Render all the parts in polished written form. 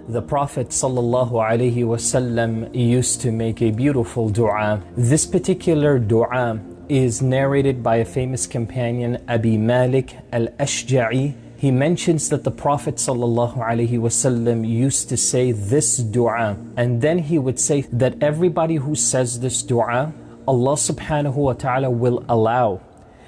The Prophet ﷺ used to make a beautiful dua. This particular dua is narrated by a famous companion, Abi Malik al-Ashja'i. He mentions that the Prophet ﷺ used to say this dua, and then he would say that everybody who says this dua, Allah subhanahu wa ta'ala will allow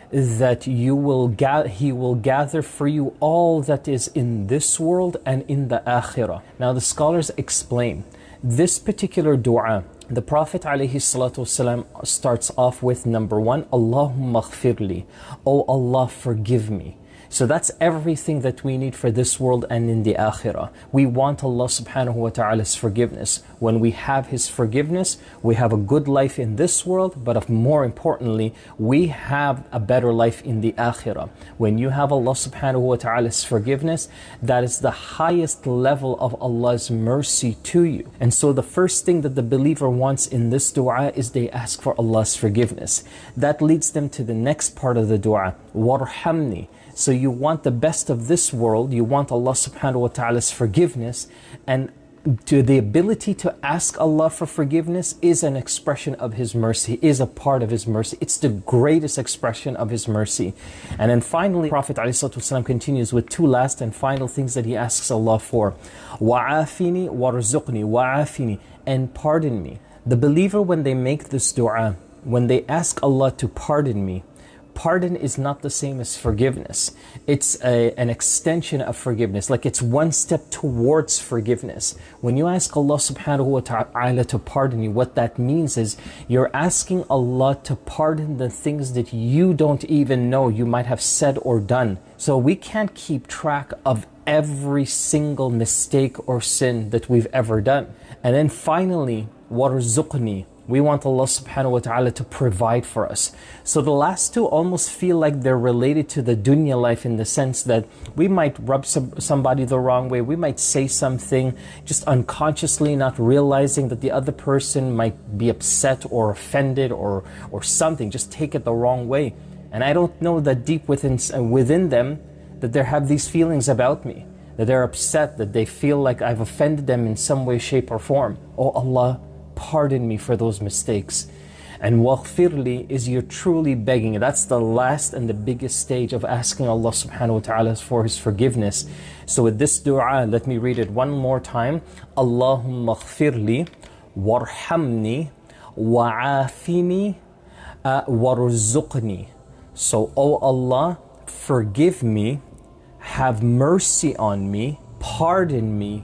that He will gather for you all that is in this world and in the akhirah. Now the scholars explain this particular dua. The Prophet ﷺ starts off with number one, Allahumma ghfirli, oh Allah, forgive me. So that's everything that we need for this world and in the akhirah. We want Allah subhanahu wa ta'ala's forgiveness. When we have His forgiveness, we have a good life in this world, but more importantly, we have a better life in the akhirah. When you have Allah subhanahu wa ta'ala's forgiveness, that is the highest level of Allah's mercy to you. And so the first thing that the believer wants in this dua is they ask for Allah's forgiveness. That leads them to the next part of the dua, warhamni. So you want the best of this world, you want Allah subhanahu wa ta'ala's forgiveness, and to the ability to ask Allah for forgiveness is an expression of His mercy, is a part of His mercy. It's the greatest expression of His mercy. And then finally, Prophet ﷺ continues with two last and final things that he asks Allah for. وَعَافِنِي وَارْزُقْنِي وَعَافِنِي, and pardon me. The believer, when they make this dua, when they ask Allah to pardon me, pardon is not the same as forgiveness. It's an extension of forgiveness, like it's one step towards forgiveness. When you ask Allah subhanahu wa ta'ala to pardon you, what that means is you're asking Allah to pardon the things that you don't even know you might have said or done. So we can't keep track of every single mistake or sin that we've ever done. And then finally, warzuqni. We want Allah subhanahu wa ta'ala to provide for us. So the last two almost feel like they're related to the dunya life, in the sense that we might rub somebody the wrong way. We might say something just unconsciously, not realizing that the other person might be upset or offended or something, just take it the wrong way. And I don't know that deep within them that they have these feelings about me, that they're upset, that they feel like I've offended them in some way, shape or form. Oh Allah, pardon me for those mistakes. And waghfirli is you're truly begging. That's the last and the biggest stage of asking Allah subhanahu wa ta'ala for His forgiveness. So with this dua, let me read it one more time. Allahumma ghfirli warhamni wa'afini warzuqni. So, oh Allah, forgive me, have mercy on me, pardon me,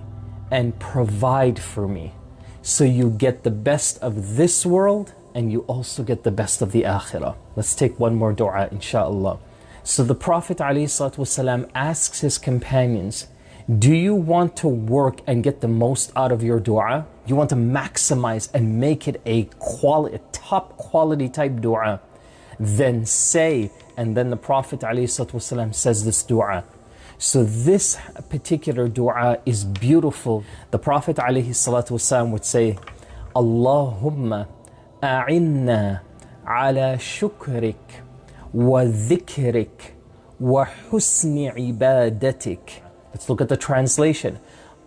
and provide for me. So you get the best of this world and you also get the best of the akhirah. Let's take one more dua, inshaAllah. So the Prophet ﷺ asks his companions, do you want to work and get the most out of your dua? You want to maximize and make it a top quality type dua? Then say, and then the Prophet ﷺ says this dua. So this particular dua is beautiful. The Prophet ﷺ would say, Allahumma a'inna ala shukrik wa dhikrik wa husni ibadatik. Let's look at the translation.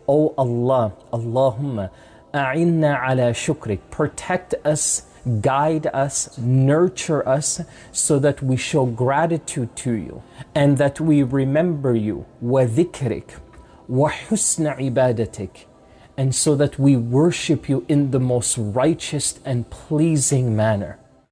Oh Allah, Allahumma a'inna ala shukrik. Protect us, guide us, nurture us, so that we show gratitude to you and that we remember you, wa dhikrik, wa husna ibadatik, and so that we worship you in the most righteous and pleasing manner.